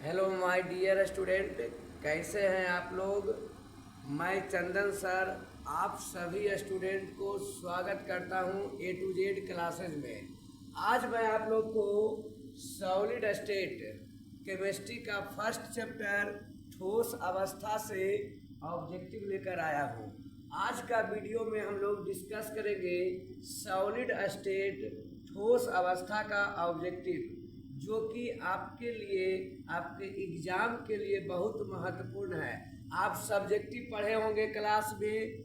Hello my dear student, कैसे हैं आप लोग। मैं चंदन सर आप सभी स्टूडेंट को स्वागत करता हूं A to Z क्लासेज में। आज मैं आप लोग को सॉलिड स्टेट केमिस्ट्री का फर्स्ट चैप्टर ठोस अवस्था से ऑब्जेक्टिव लेकर आया हूं। आज का वीडियो में हम लोग डिस्कस करेंगे सॉलिड स्टेट ठोस अवस्था का ऑब्जेक्टिव, जो कि आपके लिए आपके एग्जाम के लिए बहुत महत्वपूर्ण है। आप सब्जेक्टिव पढ़े होंगे क्लास में,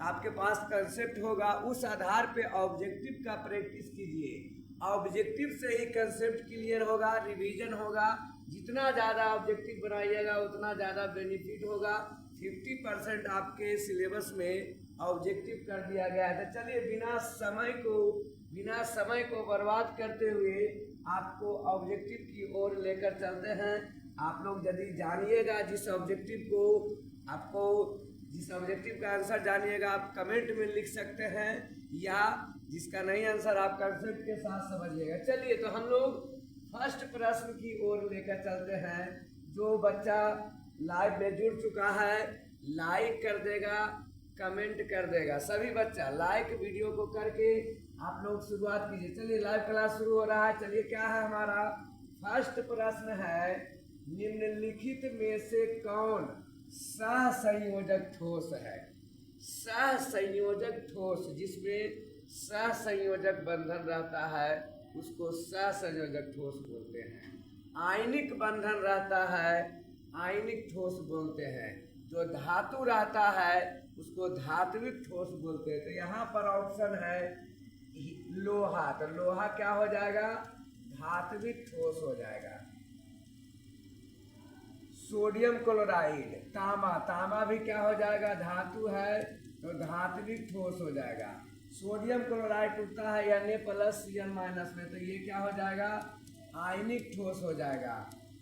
आपके पास कंसेप्ट होगा, उस आधार पे ऑब्जेक्टिव का प्रैक्टिस कीजिए। ऑब्जेक्टिव से ही कंसेप्ट क्लियर होगा, रिवीजन होगा। जितना ज़्यादा ऑब्जेक्टिव बनाइएगा उतना ज़्यादा बेनिफिट होगा। 50% आपके सिलेबस में ऑब्जेक्टिव कर दिया गया है। तो चलिए बिना समय को बर्बाद करते हुए आपको ऑब्जेक्टिव की ओर लेकर चलते हैं। आप लोग यदि जानिएगा जिस ऑब्जेक्टिव का आंसर जानिएगा आप कमेंट में लिख सकते हैं, या जिसका नहीं आंसर आप कंसेप्ट के साथ समझिएगा। चलिए तो हम लोग फर्स्ट प्रश्न की ओर लेकर चलते हैं। जो बच्चा लाइव में जुड़ चुका है लाइक कर देगा, कमेंट कर देगा। सभी बच्चा लाइक वीडियो को करके आप लोग शुरुआत कीजिए। चलिए लाइव क्लास शुरू हो रहा है। चलिए क्या है हमारा फर्स्ट प्रश्न है, निम्नलिखित में से कौन सहसंयोजक ठोस है। सहसंयोजक ठोस, जिसमें सहसंयोजक बंधन रहता है उसको सहसंयोजक ठोस बोलते हैं। आयनिक बंधन रहता है आयनिक ठोस बोलते हैं। जो धातु रहता है उसको धात्विक ठोस बोलते हैं। तो यहाँ पर ऑप्शन है लोहा, तो लोहा क्या हो जाएगा, धात्विक ठोस हो जाएगा। सोडियम क्लोराइड, तांबा भी क्या हो जाएगा, धातु है तो धात्विक ठोस हो जाएगा। सोडियम क्लोराइड टूटता है Na+Cl- में, तो ये क्या हो जाएगा, आयनिक ठोस हो जाएगा।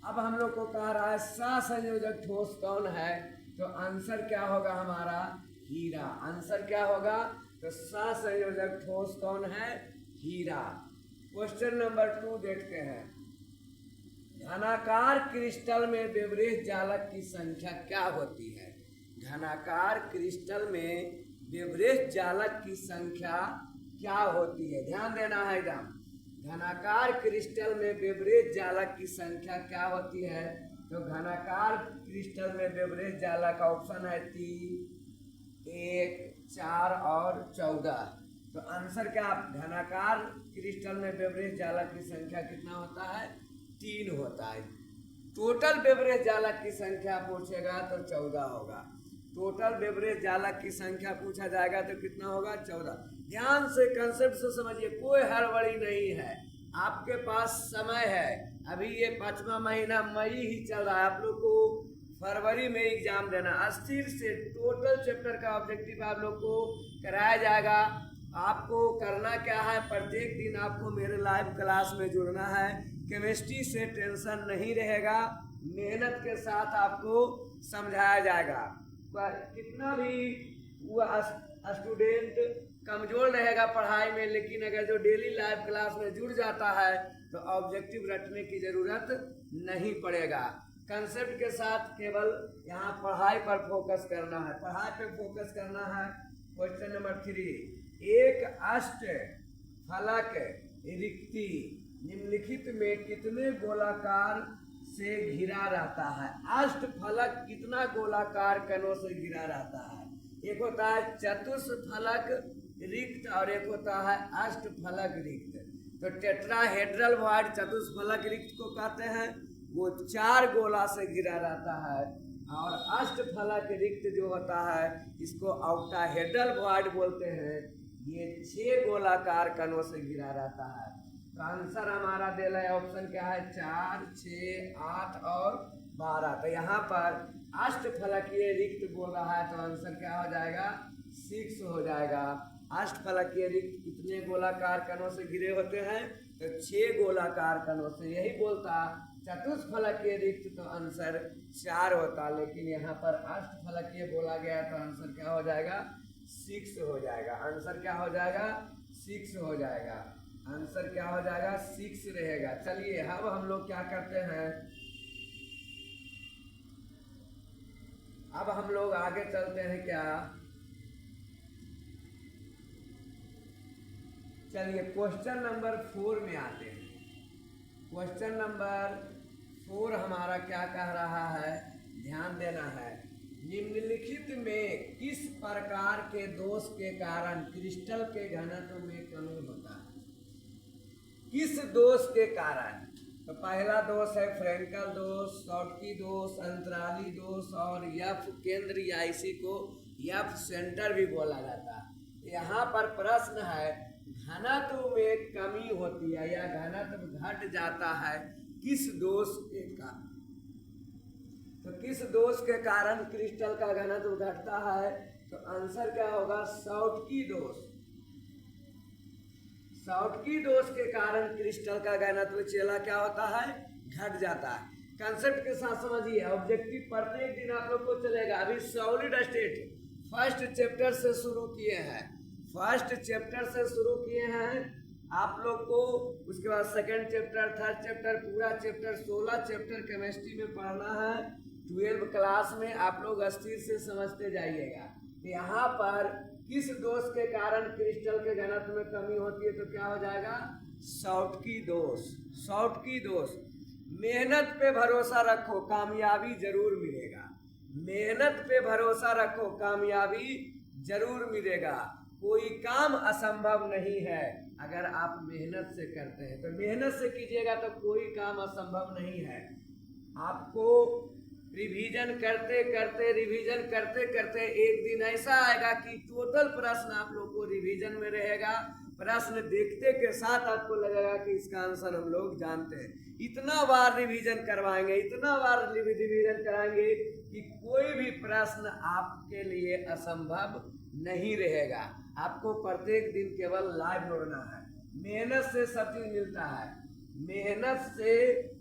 अब हम लोग को कह रहा है सहसंयोजक ठोस कौन है, तो आंसर क्या होगा हमारा, हीरा। आंसर क्या होगा, तो सहसंयोजक ठोस कौन है, हीरा। क्वेश्चन नंबर 2 देखते हैं। घनाकार क्रिस्टल में बेवरेज जालक की संख्या क्या होती है। घनाकार क्रिस्टल में बेवरेज जालक की संख्या क्या होती है, ध्यान देना है एकदम। घनाकार क्रिस्टल में बेवरेज जालक की संख्या क्या होती है, तो घनाकार क्रिस्टल में बेवरेज जालक का ऑप्शन है 3, 1, 4 और 14। तो आंसर क्या, घनाकार क्रिस्टल में बेवरेज जालक की संख्या कितना होता है, 3 होता है। टोटल बेवरेज जालक की संख्या पूछेगा तो 14 होगा। टोटल बेवरेज जालक की संख्या पूछा जाएगा तो कितना होगा, 14। ध्यान से कंसेप्ट से समझिए, कोई हड़बड़ी नहीं है, आपके पास समय है। अभी ये 5वां महीना मई ही चल रहा है, आप लोग को फरवरी में एग्जाम देना। अस्थिर से टोटल चैप्टर का ऑब्जेक्टिव आप लोग को कराया जाएगा। आपको करना क्या है, प्रत्येक दिन आपको मेरे लाइव क्लास में जुड़ना है। केमिस्ट्री से टेंशन नहीं रहेगा, मेहनत के साथ आपको समझाया जाएगा। कितना भी स्टूडेंट कमजोर रहेगा पढ़ाई में, लेकिन अगर जो डेली लाइव क्लास में जुड़ जाता है तो ऑब्जेक्टिव रटने की जरूरत नहीं पड़ेगा। कंसेप्ट के साथ केवल यहाँ पढ़ाई पर फोकस करना है, पढ़ाई पर फोकस करना है। क्वेश्चन नंबर 3, एक अष्ट फलक रिक्ति निम्नलिखित में कितने गोलाकार से घिरा रहता है। अष्ट फलक कितना गोलाकार कणों से घिरा रहता है। एक होता है चतुष्फलक रिक्त और एक होता है अष्टफलक रिक्त। तो टेट्राहेड्रल वॉइड चतुष्फलक रिक्त को कहते हैं, वो 4 गोला से घिरा रहता है। और अष्टफलक रिक्त जो होता है इसको ऑक्टाहेड्रल वॉइड बोलते हैं, ये 6 गोलाकार कणों से घिरा रहता है। तो आंसर हमारा दे रहा है, ऑप्शन क्या है, 4, 6, 8 और 12। तो यहाँ पर अष्टफलकीय रिक्त बोल रहा है, तो आंसर क्या हो जाएगा, 6 हो जाएगा। अष्टफलकीय रिक्त कितने गोलाकार कणों से घिरे होते हैं, तो 6 गोलाकार कणों से। यही बोलता चतुष्फलकीय रिक्त तो आंसर 4 होता, लेकिन यहाँ पर अष्टफलकीय बोला गया तो आंसर क्या हो जाएगा, 6 हो जाएगा। आंसर क्या हो जाएगा, 6 हो जाएगा। आंसर क्या हो जाएगा, 6 रहेगा। चलिए अब हम लोग क्या करते हैं, अब हम लोग आगे चलते हैं क्या, चलिए क्वेश्चन नंबर 4 में आते हैं। क्वेश्चन नंबर 4 हमारा क्या कह रहा है, ध्यान देना है। निम्नलिखित में किस प्रकार के दोष के कारण क्रिस्टल के घनत्व में कमी होता है? किस दोष के कारण? तो पहला दोष है फ्रेंकल दोष, शॉर्टकी दोष, अंतराली दोष और एफ केंद्र या इसी को एफ सेंटर भी बोला जाता है। यहाँ पर प्रश्न है घनत्व में कमी होती है या घनत्व घट जाता है किस दोष के कारण? तो किस दोष के कारण क्रिस्टल का घनत्व घटता है? तो आंसर क्या होगा, शॉर्टकी दोष। शॉर्टकी दोष के कारण क्रिस्टल का घनत्व चेला क्या होता है, घट जाता है। कंसेप्ट के साथ समझिए, ऑब्जेक्टिव प्रत्येक दिन आप लोग को चलेगा। अभी सॉलिड स्टेट फर्स्ट चैप्टर से शुरू किए हैं, आप लोग को। उसके बाद सेकंड चैप्टर, थर्ड चैप्टर, पूरा चैप्टर 16 चैप्टर केमिस्ट्री में पढ़ना है। 12 क्लास में आप लोग स्थिर से समझते जाइएगा। यहाँ पर किस दोष के कारण क्रिस्टल के घनत्व में कमी होती है? तो क्या हो जाएगा, शॉर्टकी दोष। शॉर्टकी दोष। मेहनत पे भरोसा रखो, कामयाबी जरूर मिलेगा। मेहनत पे भरोसा रखो, कामयाबी जरूर मिलेगा। कोई काम असंभव नहीं है अगर आप मेहनत से करते हैं। तो मेहनत से कीजिएगा तो कोई काम असंभव नहीं है। आपको रिवीजन करते करते एक दिन ऐसा आएगा कि टोटल प्रश्न आप लोग को रिवीजन में रहेगा। प्रश्न देखते के साथ आपको लगेगा कि इसका आंसर हम लोग जानते हैं। इतना बार रिवीजन करवाएंगे, इतना बार रिवीजन कराएंगे कि कोई भी प्रश्न आपके लिए असंभव नहीं रहेगा। आपको प्रत्येक दिन केवल लाइव दौड़ना है। मेहनत से सब चीज मिलता है, मेहनत से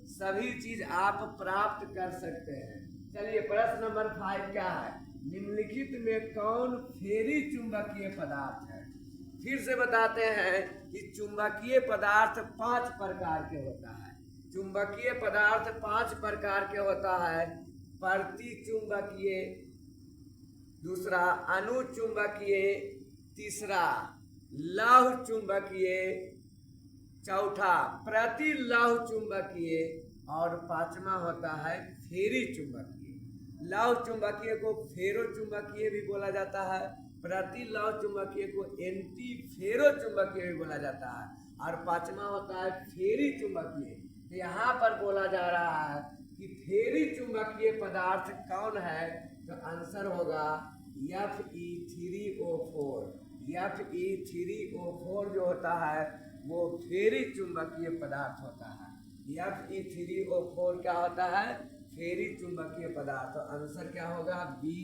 सभी चीज आप प्राप्त कर सकते हैं। चलिए प्रश्न नंबर 5 क्या है, निम्नलिखित में कौन फेरी चुंबकीय पदार्थ है? फिर से बताते हैं कि चुंबकीय पदार्थ 5 प्रकार के होता है। चुंबकीय पदार्थ 5 प्रकार के होता है। प्रतिचुंबकीय, दूसरा अनुचुंबकीय, तीसरा लौह चुंबकीय, चौथा प्रतिलौह चुंबकीय और 5वां होता है फेरी चुंबकीय। लौह चुंबकीय को फेरो चुंबकीय भी बोला जाता है, प्रतिलौह चुंबकीय को एंटी फेरो चुंबकीय भी बोला जाता है और 5वां होता है फेरी चुंबकीय। तो यहाँ पर बोला जा रहा है कि फेरी चुंबकीय पदार्थ कौन है? तो आंसर होगा Fe3O4। Fe3O4 जो होता है वो फेरी चुंबकीय पदार्थ होता है। Fe3O4 क्या होता है? फेरी चुंबकीय पदार्थ। तो आंसर क्या होगा, बी,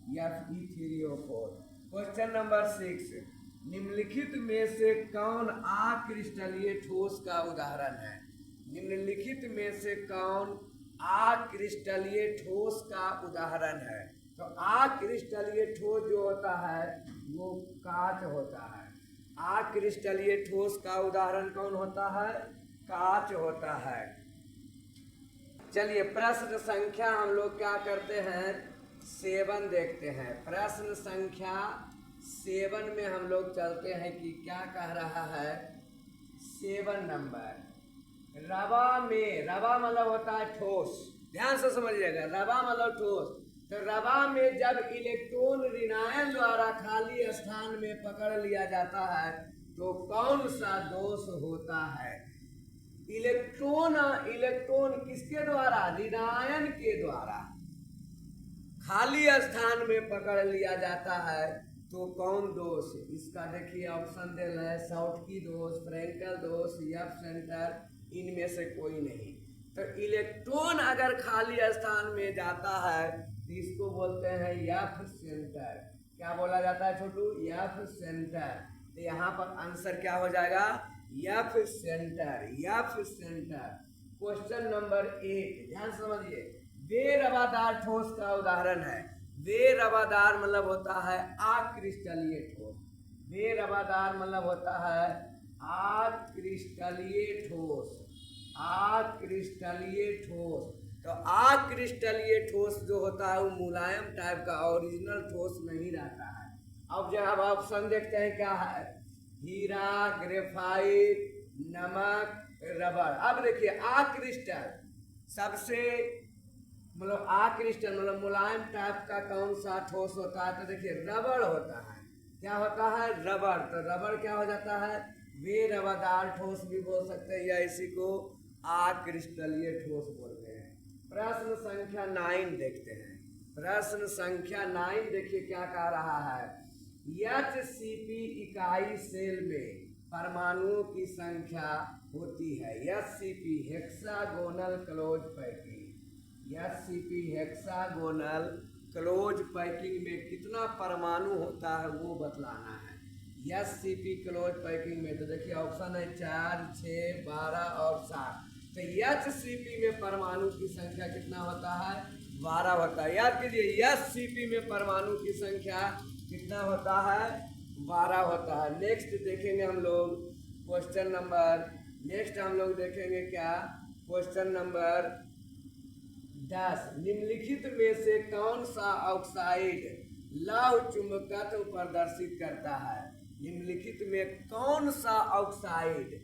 Fe3O4। क्वेश्चन नंबर 6, निम्नलिखित में से कौन अक्रिस्टलीय ठोस का उदाहरण है? निम्नलिखित में से कौन अक्रिस्टलीय ठोस का उदाहरण है? तो अक्रिस्टलीय ठोस जो होता है वो कांच होता है। अक्रिस्टलीय ठोस का उदाहरण कौन होता है? कांच होता है। चलिए प्रश्न संख्या हम लोग क्या करते हैं, 7 देखते हैं। प्रश्न संख्या 7 में हम लोग चलते हैं कि क्या कह रहा है। 7 नंबर, रवा में, रवा मतलब होता है ठोस, ध्यान से समझिएगा, रवा मतलब ठोस। तो रवा में जब इलेक्ट्रॉन ऋणायन द्वारा खाली स्थान में पकड़ लिया जाता है तो कौन सा दोष होता है? इलेक्ट्रॉन किसके द्वारा? ऋणायन के द्वारा खाली स्थान में पकड़ लिया जाता है तो कौन दोष? इसका देखिए ऑप्शन दे रहे हैं, शॉर्टकी दोष, फ्रेंकल दोष, एफ सेंटर, इनमें से कोई नहीं। तो इलेक्ट्रॉन अगर खाली स्थान में जाता है तो इसको बोलते हैं एफ सेंटर। क्या बोला जाता है छोटू? F centre. तो यहाँ पर आंसर क्या हो जाएगा? F centre, F centre. Question number 8 ध्यान समझिए, बेरवादार ठोस का उदाहरण है। बेरवादार मतलब होता है अक्रिस्टलीय ठोस। बेरवादार मतलब होता है अक्रिस्टलीय ठोस, अक्रिस्टलीय ठोस। तो तो अक्रिस्टलीय ठोस जो होता है वो मुलायम टाइप का ओरिजिनल ठोस नहीं रहता है। अब जब आप ऑप्शन देखते हैं क्या है, हीरा, ग्रेफाइट, नमक, रबर। अब देखिए अक्रिस्टल सबसे मतलब अक्रिस्टल मतलब मुलायम टाइप का कौन सा ठोस होता है, तो देखिए रबर होता है। क्या होता है, रबर। तो रबर क्या हो जाता है, बेरवादार ठोस भी बोल सकते हैं या इसी को अक्रिस्टलीय ठोस बोलते हैं। प्रश्न संख्या 9 देखते हैं। प्रश्न संख्या 9 देखिए क्या कह रहा है, HCP इकाई सेल में परमाणुओं की संख्या होती है। HCP hexagonal close packing, HCP hexagonal close packing में कितना परमाणु होता है वो बतलाना है। HCP क्लोज पैकिंग में तो देखिए ऑप्शन है 4, 6, 12 और 7। तो HCP में परमाणु की संख्या कितना होता है, 12 होता है। याद कीजिए HCP में परमाणु की संख्या कितना होता है, 12 होता है। नेक्स्ट देखेंगे हम लोग क्वेश्चन नंबर, नेक्स्ट हम लोग देखेंगे क्या, क्वेश्चन नंबर 10। निम्नलिखित में से कौन सा ऑक्साइड लौह चुंबकत्व प्रदर्शित करता है। निम्नलिखित में कौन सा ऑक्साइड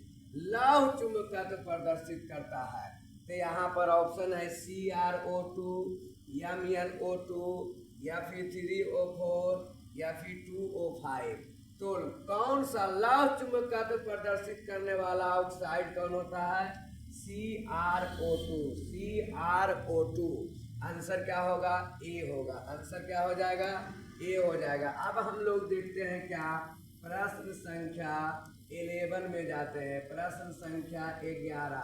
लौह चुंबकत्व प्रदर्शित करता है। तो यहाँ पर ऑप्शन है CrO2, MnO2 या फिर 3O4 या फिर 2O5। तो कौन सा लौह चुंबकत्व प्रदर्शित करने वाला ऑक्साइड कौन होता है, CrO2। CrO2 आंसर क्या होगा, ए होगा। आंसर क्या हो जाएगा, ए हो जाएगा। अब हम लोग देखते हैं क्या, प्रश्न संख्या 11 में जाते हैं। प्रश्न संख्या 11,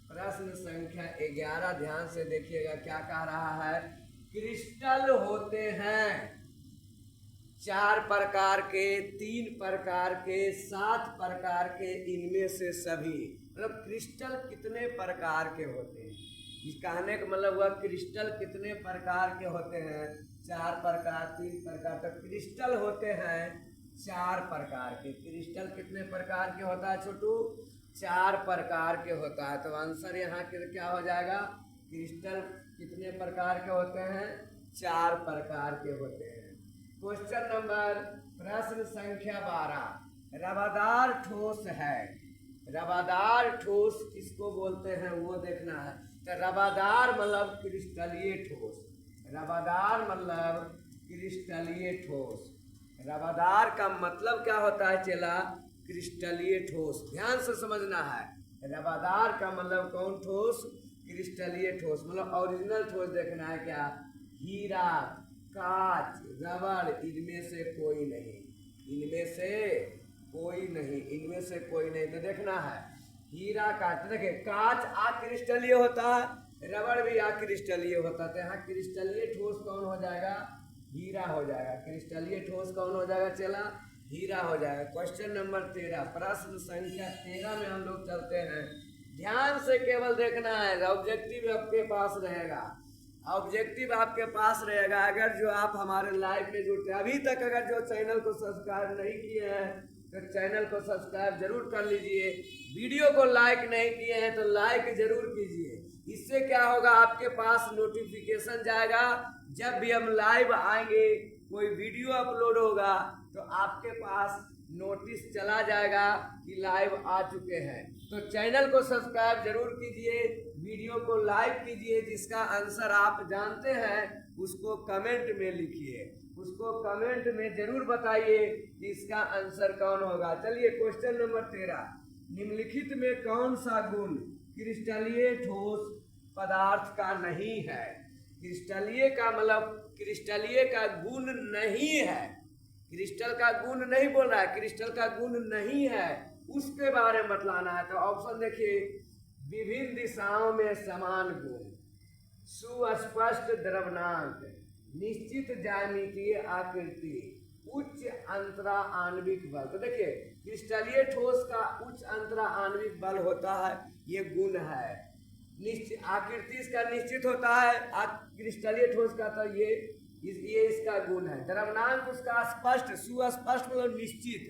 प्रश्न संख्या 11 ध्यान से देखिएगा क्या कह रहा है। क्रिस्टल होते हैं 4 प्रकार के, 3 प्रकार के, 7 प्रकार के, इनमें से सभी। मतलब क्रिस्टल कितने प्रकार के होते हैं, इस कहने का मतलब हुआ क्रिस्टल कितने प्रकार के होते हैं, 4 प्रकार, 3 प्रकार। तो क्रिस्टल होते हैं 4 प्रकार के। क्रिस्टल कितने प्रकार के होता है छोटू, 4 प्रकार के होता है। तो आंसर यहाँ क्या हो जाएगा, क्रिस्टल कितने प्रकार के होते हैं, 4 प्रकार के होते हैं। क्वेश्चन नंबर, प्रश्न संख्या 12, रवादार ठोस है। रवादार ठोस किसको बोलते हैं वो देखना है। तो रवादार मतलब क्रिस्टलीय ठोस, रवादार मतलब क्रिस्टलीय ठोस। रवादार का मतलब क्या होता है चेला, क्रिस्टलीय ठोस। ध्यान से समझना है, रवादार का मतलब कौन ठोस, क्रिस्टलीय ठोस। मतलब ओरिजिनल ठोस देखना है क्या, हीरा, कांच, रबर, इनमें से कोई नहीं, इनमें से कोई नहीं, इनमें से कोई नहीं। तो देखना है हीरा, कांच। देखिए कांच अक्रिस्टलीय होता है, रबर भी अक्रिस्टलीय होता है। तो यहाँ क्रिस्टलीय ठोस कौन हो जाएगा, हीरा हो जाएगा। क्रिस्टलीय ठोस कौन हो जाएगा चला, हीरा हो जाएगा। क्वेश्चन नंबर 13, प्रश्न संख्या 13 में हम लोग चलते हैं। ध्यान से केवल देखना है, ऑब्जेक्टिव आपके पास रहेगा, ऑब्जेक्टिव आपके पास रहेगा। अगर जो आप हमारे लाइव में जुड़ते हैं, अभी तक अगर जो चैनल को सब्सक्राइब नहीं किए हैं तो चैनल को सब्सक्राइब जरूर कर लीजिए। वीडियो को लाइक नहीं किए हैं तो लाइक जरूर कीजिए। इससे क्या होगा, आपके पास नोटिफिकेशन जाएगा, जब भी हम लाइव आएंगे, कोई वीडियो अपलोड होगा तो आपके पास नोटिस चला जाएगा कि लाइव आ चुके हैं। तो चैनल को सब्सक्राइब जरूर कीजिए, वीडियो को लाइक कीजिए। जिसका आंसर आप जानते हैं उसको कमेंट में लिखिए, उसको कमेंट में जरूर बताइए कि इसका आंसर कौन होगा। चलिए क्वेश्चन नंबर 13, निम्नलिखित में कौन सा गुण क्रिस्टलीय ठोस पदार्थ का नहीं है। क्रिस्टलीय का मतलब क्रिस्टलीय का गुण नहीं है, क्रिस्टल का गुण नहीं बोल रहा है, क्रिस्टल का गुण नहीं है, उसके बारे में बतलाना है। तो ऑप्शन देखिए, विभिन्न दिशाओं में समान गुण, सुस्पष्ट द्रवनांक, निश्चित ज्यामितीय आकृति, उच्च अंतरा आणविक बल। तो देखिए क्रिस्टलीय ठोस का उच्च अंतरा आणविक बल होता है, ये गुण है। निश्चित आकृति इसका निश्चित होता है, क्रिस्टलीय ठोस का तो ये इसका गुण है। द्रवनांक उसका स्पष्ट, सुस्पष्ट मतलब निश्चित,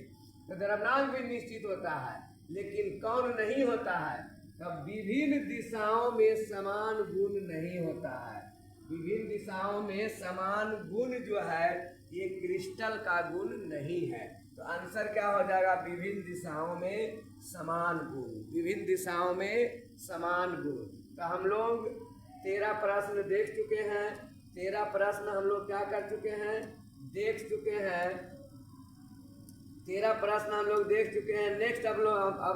तो द्रवनांक भी निश्चित होता है। लेकिन कौन नहीं होता है, तब विभिन्न दिशाओं में समान गुण नहीं होता है। विभिन्न दिशाओं में समान गुण जो है ये क्रिस्टल का गुण नहीं है। तो आंसर क्या हो जाएगा? विभिन्न दिशाओं में समान गुण, विभिन्न दिशाओं में समान गुण। तो हम लोग 13 प्रश्न देख चुके हैं। 13 प्रश्न हम लोग क्या कर चुके हैं? देख चुके हैं। 13 प्रश्न हम लोग देख चुके हैं। नेक्स्ट अब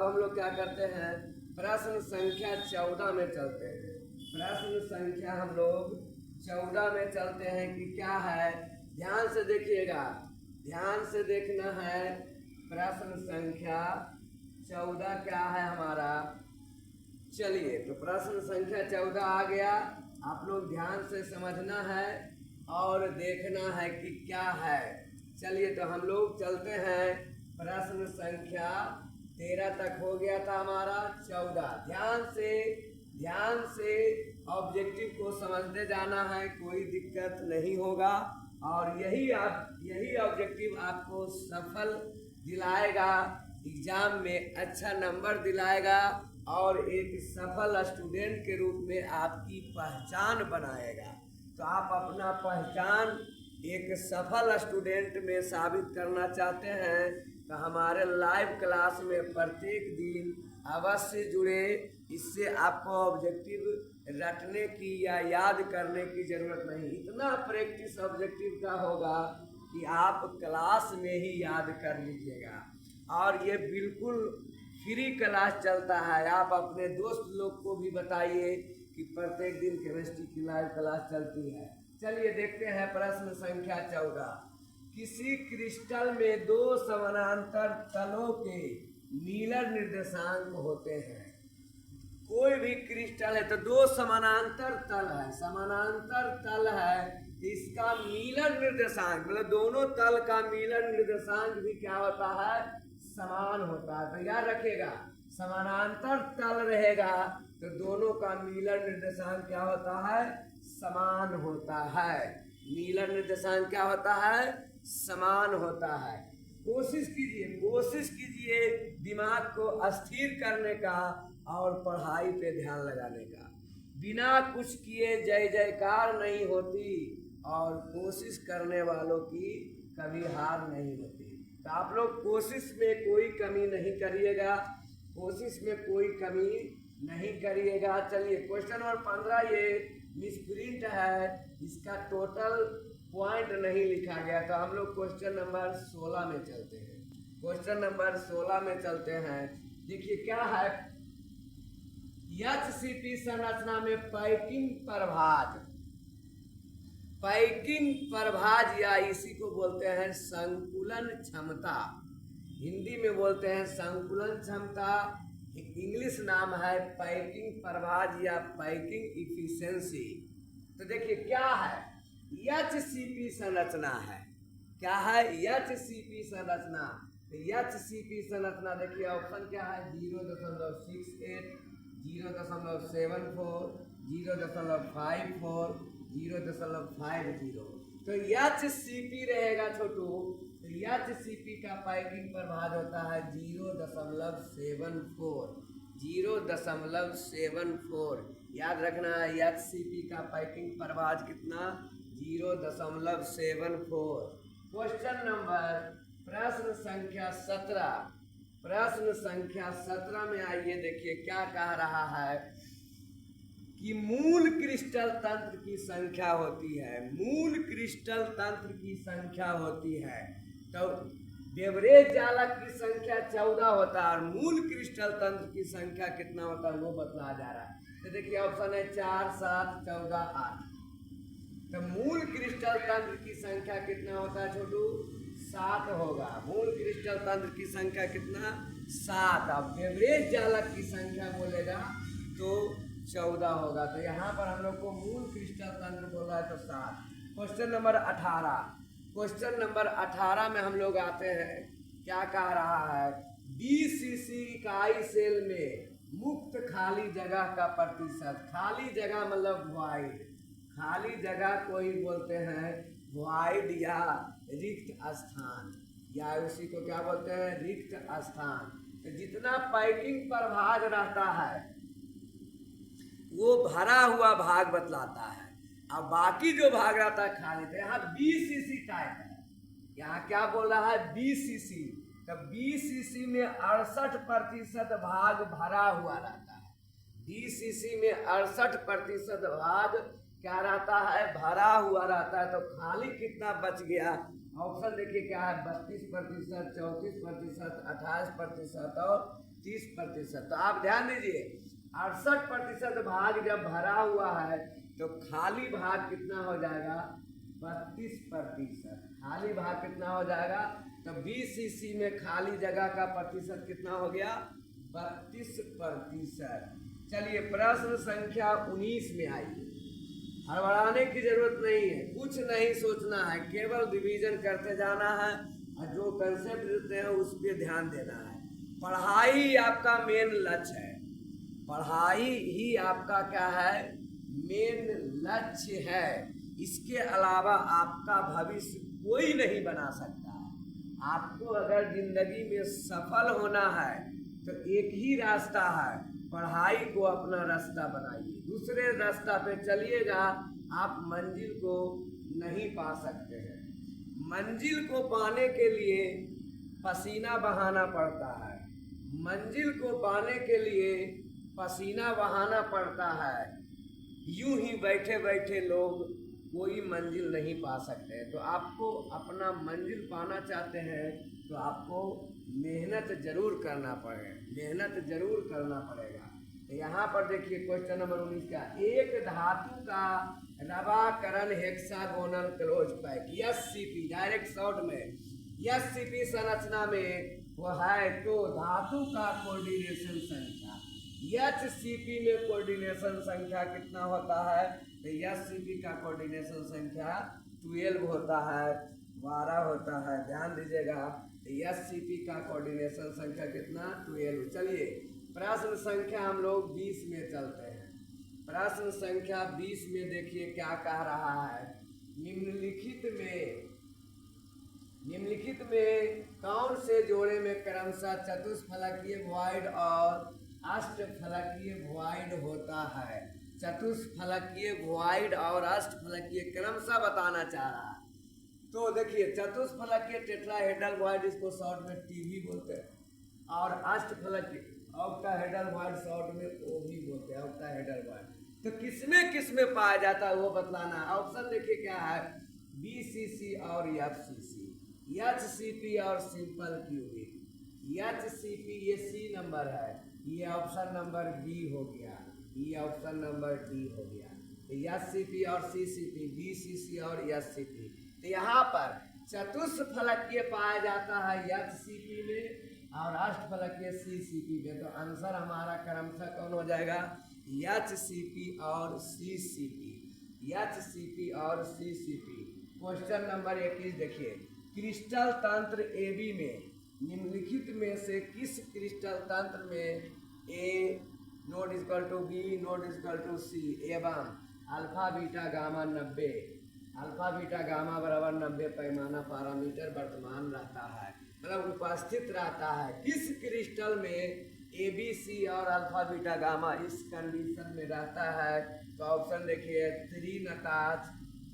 हम लोग क्या करते हैं? प्रश्न संख्या 14 में चलते हैं। प्रश्न संख्या हम लोग 14 में चलते हैं कि क्या है, ध्यान से देखिएगा, ध्यान से देखना है। प्रश्न संख्या 14 क्या है हमारा? चलिए, तो प्रश्न संख्या 14 आ गया। आप लोग ध्यान से समझना है और देखना है कि क्या है। चलिए, तो हम लोग चलते हैं। प्रश्न संख्या 13 तक हो गया था हमारा। 14 ध्यान से ऑब्जेक्टिव को समझते जाना है, कोई दिक्कत नहीं होगा। और यही ऑब्जेक्टिव आपको सफल दिलाएगा, एग्जाम में अच्छा नंबर दिलाएगा और एक सफल स्टूडेंट के रूप में आपकी पहचान बनाएगा। तो आप अपना पहचान एक सफल स्टूडेंट में साबित करना चाहते हैं तो हमारे लाइव क्लास में प्रत्येक दिन अवश्य जुड़े। इससे आपको ऑब्जेक्टिव रटने की या याद करने की ज़रूरत नहीं, इतना प्रैक्टिस ऑब्जेक्टिव का होगा कि आप क्लास में ही याद कर लीजिएगा। और ये बिल्कुल फ्री क्लास चलता है। आप अपने दोस्त लोग को भी बताइए कि प्रत्येक दिन केमिस्ट्री की लाइव क्लास चलती है। चलिए देखते हैं प्रश्न संख्या 14। किसी क्रिस्टल में 2 समानांतर तलों के मिलर निर्देशांक होते हैं। कोई भी क्रिस्टल है तो 2 समानांतर तल है, समानांतर तल है, इसका मिलर निर्देशांक मतलब दोनों तल का मिलर निर्देशांक भी क्या होता है? समान होता है। तो याद रखिएगा, समानांतर तल रहेगा तो दोनों का मिलर निर्देशांक क्या होता है? समान होता है। मिलर निर्देशांक क्या होता है? समान होता है। कोशिश कीजिए दिमाग को अस्थिर करने का और पढ़ाई पे ध्यान लगाने का। बिना कुछ किए जय जयकार नहीं होती और कोशिश करने वालों की कभी हार नहीं होती। तो आप लोग कोशिश में कोई कमी नहीं करिएगा, कोशिश में कोई कमी नहीं करिएगा। चलिए, क्वेश्चन नंबर 15 ये मिसप्रिंट है, इसका टोटल पॉइंट नहीं लिखा गया। तो हम लोग क्वेश्चन नंबर 16 में चलते हैं। क्वेश्चन नंबर 16 में चलते हैं। देखिए क्या है, एचसीपी संरचना में पैकिंग प्रभाज या इसी को बोलते हैं संकुलन क्षमता, हिंदी में बोलते हैं संकुलन क्षमता, इंग्लिश नाम है पैकिंग प्रभाज या पैकिंग इफिशिएंसी। तो देखिए क्या है, एचसीपी संरचना है। क्या है? एचसीपी संरचना। एचसीपी संरचना देखिए ऑप्शन क्या है? 0.68, 0.74, 0.54, 0.50। तो एचसीपी रहेगा छोटू। तो एचसीपी का पैकिंग प्रभाज होता है 0.74, 0.74। याद रखना है एचसीपी का पैकिंग प्रभाज कितना? 0.74। क्वेश्चन नंबर प्रश्न संख्या 17। प्रश्न संख्या 17 में आइए, देखिए क्या कह रहा है कि मूल क्रिस्टल तंत्र की संख्या होती है। मूल क्रिस्टल तंत्र की संख्या होती है। तो बेवरेज जालक की संख्या 14 होता है और मूल क्रिस्टल तंत्र की संख्या कितना होता है वो बतलाया जा रहा है। तो देखिए ऑप्शन है 4, 7, 14, 8। तो मूल क्रिस्टल तंत्र की संख्या कितना होता है छोटू? 7 होगा। मूल क्रिस्टल तंत्र की संख्या कितना? 7। अब बेवरेज जालक की संख्या बोलेगा तो 14 होगा। तो यहाँ पर हम लोग को मूल क्रिस्टल तंत्र बोल रहा है तो 7। Question number 18। क्वेश्चन नंबर 18 में हम लोग आते हैं। क्या कह रहा है? बीसीसी इकाई सेल में मुक्त खाली जगह का प्रतिशत। खाली जगह मतलब वॉइड, खाली जगह को ही बोलते हैं वॉइड या रिक्त स्थान, या उसी को क्या बोलते हैं? रिक्त स्थान। तो जितना पैकिंग प्रभाज रहता है, वो भरा हुआ भाग बतलाता है। अब बाकी जो भाग रहता है खाली, तो यहाँ BCC टाइप है। यहाँ क्या बोल रहा है? BCC। तो BCC में 68% भाग भरा हुआ रहता है। BCC में 68% भाग क्या रहता है? भरा हुआ रहता है। तो खाली कितना बच गया? ऑप्शन देखिए क्या है? 32%, 34%, 28% और 30%। तो आप ध्यान दीजिए, 68% भाग जब भरा हुआ है तो खाली भाग कितना हो जाएगा? 32%। खाली भाग कितना हो जाएगा? तो BCC में खाली जगह का प्रतिशत कितना हो गया? 32%। चलिए प्रश्न संख्या 19 में आइए। हड़बड़ाने की जरूरत नहीं है, कुछ नहीं सोचना है, केवल रिवीजन करते जाना है और जो कंसेप्ट देते हैं उस पर ध्यान देना है। पढ़ाई आपका मेन लक्ष्य है। पढ़ाई ही आपका क्या है? मेन लक्ष्य है। इसके अलावा आपका भविष्य कोई नहीं बना सकता है। आपको अगर जिंदगी में सफल होना है तो एक ही रास्ता है, पढ़ाई को अपना रास्ता बनाइए। दूसरे रास्ता पे चलिएगा आप मंजिल को नहीं पा सकते हैं। मंजिल को पाने के लिए पसीना बहाना पड़ता है। मंजिल को पाने के लिए पसीना बहाना पड़ता है। यूं ही बैठे बैठे लोग कोई मंजिल नहीं पा सकते। तो आपको अपना मंजिल पाना चाहते हैं तो आपको मेहनत जरूर करना पड़ेगा, मेहनत जरूर करना पड़ेगा। तो यहाँ पर देखिए क्वेश्चन नंबर 19 का, एक धातु का नवाकरण hexagonal close pack SCP, direct short में SCP संरचना में वो है तो धातु का कोऑर्डिनेशन संख्या HCP में कोऑर्डिनेशन संख्या कितना होता है? तो SCP का कोऑर्डिनेशन संख्या 12 होता है, 12 होता है। ध्यान दीजिएगा, SCP का कोऑर्डिनेशन संख्या कितना? 12। चलिए प्रश्न संख्या हम लोग 20 में चलते हैं। प्रश्न संख्या 20 में देखिए क्या कह रहा है। निम्नलिखित में कौन से जोड़े में क्रमशः चतुष्फलकीय वॉइड और अष्टफलकीय वॉइड होता है? चतुष्फलकीय वॉइड और अष्टफलकीय क्रमशः बताना चाह रहा है। तो देखिए चतुष्फलकीय टेट्राहेड्रल वॉइड, इसको शॉर्ट में टीवी बोलते हैं, और अष्टफलकीय ऑक्टाहेड्रल वॉइड शॉर्ट में ओवी बोलते हैं, ऑक्टाहेड्रल वॉइड। तो किसमें पाया जाता है वो बतलाना है। ऑप्शन देखिए क्या है? BCC और FCC, HCP और सिंपल क्यूबिक। HCP ये C नंबर है, ये ऑप्शन नंबर B हो गया, ये ऑप्शन नंबर D हो गया। तो SCP और CCP, BCC और SCP। तो यहाँ पर चतुष्फलकीय पाया जाता है HCP में और अष्टफलकीय CCP में। तो आंसर हमारा क्रमशः कौन हो जाएगा? HCP और CCP, HCP और CCP। क्वेश्चन नंबर 21 देखिए, क्रिस्टल तंत्र AB में निम्नलिखित में से किस क्रिस्टल तंत्र में A not equal to B not equal to C एवं alpha beta gamma 90, alpha beta gamma बराबर 90 पैमाना पैरामीटर वर्तमान रहता है, मतलब उपस्थित रहता है? किस क्रिस्टल में ABC और अल्फा बीटा गामा इस कंडीशन में रहता है? तो ऑप्शन देखिए, त्रिनताज,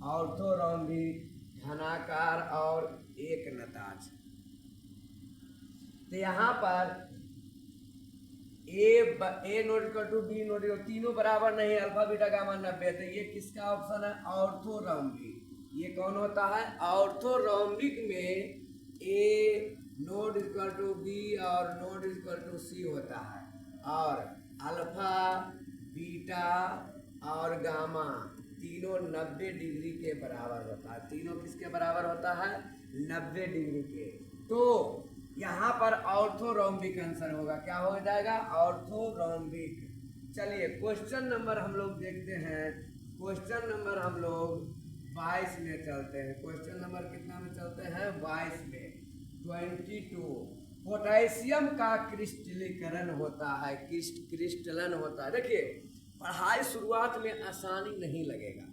ऑर्थोरोम्बिक, घनाकार और एक नताज। तो यहाँ पर A node equal to B node तीनों बराबर नहीं, अल्फा बीटा गामा 90। तो ये किसका ऑप्शन है? ऑर्थोरोम्बिक। ये कौन होता है? ऑर्थोरोम्बिक में ए नोड इक्वल टू बी और नोड इक्वल टू सी होता है, और अल्फा बीटा और गामा तीनों 90 डिग्री के बराबर होता है। तीनों किसके बराबर होता है? 90 डिग्री के। तो यहाँ पर ऑर्थोरोम्बिक आंसर होगा। क्या हो जाएगा? ऑर्थोरोम्बिक। चलिए क्वेश्चन नंबर हम लोग देखते हैं। क्वेश्चन नंबर हम लोग 22 में चलते हैं। क्वेश्चन नंबर कितना में चलते हैं? 22 में। 22, पोटेशियम का क्रिस्टलीकरण होता है, क्रिस्टलन होता है। देखिए पढ़ाई शुरुआत में आसानी नहीं लगेगा,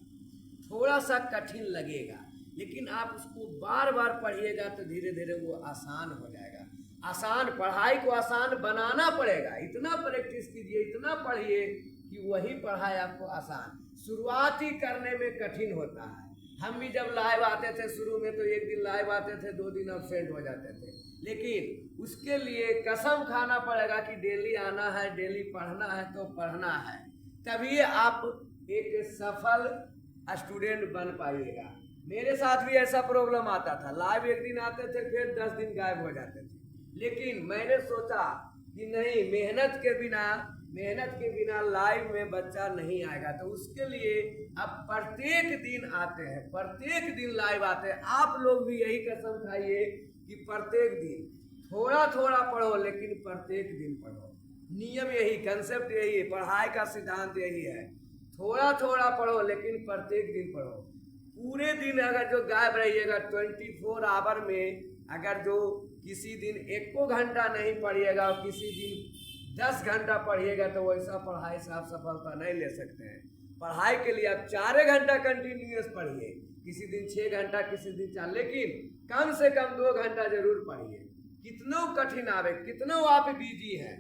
थोड़ा सा कठिन लगेगा, लेकिन आप उसको बार बार पढ़िएगा तो धीरे धीरे वो आसान हो जाएगा। आसान, पढ़ाई को आसान बनाना पड़ेगा। इतना प्रैक्टिस कीजिए, इतना पढ़िए कि कि वही पढ़ाई आपको आसान, शुरुआती करने में कठिन होता है। हम भी जब लाइव आते थे शुरू में तो एक दिन लाइव आते थे, 2 दिन अब्सेंट हो जाते थे, लेकिन उसके लिए कसम खाना पड़ेगा कि डेली आना है, डेली पढ़ना है तो पढ़ना है, तभी आप एक सफल स्टूडेंट बन पाइएगा। मेरे साथ भी ऐसा प्रॉब्लम आता था, लाइव एक दिन आते थे फिर 10 दिन गायब हो जाते थे, लेकिन मैंने सोचा कि नहीं, मेहनत के बिना लाइव में बच्चा नहीं आएगा, तो उसके लिए अब प्रत्येक दिन आते हैं, प्रत्येक दिन लाइव आते हैं। आप लोग भी यही कसम खाइए कि प्रत्येक दिन थोड़ा थोड़ा पढ़ो, लेकिन प्रत्येक दिन पढ़ो। नियम यही, कंसेप्ट यही है, पढ़ाई का सिद्धांत यही है, थोड़ा थोड़ा पढ़ो लेकिन प्रत्येक दिन पढ़ो। पूरे दिन अगर जो गायब रहिएगा 24 आवर में, अगर जो किसी दिन 1 घंटा नहीं पढ़िएगा और किसी दिन 10 घंटा पढ़िएगा तो वैसा पढ़ाई से आप सफलता नहीं ले सकते हैं। पढ़ाई के लिए आप 4 घंटा कंटिन्यूअस पढ़िए, किसी दिन 6 घंटा, किसी दिन 4, लेकिन कम से कम 2 घंटा जरूर पढ़िए। कितनों कठिन आवे, कितनों आप बिजी हैं,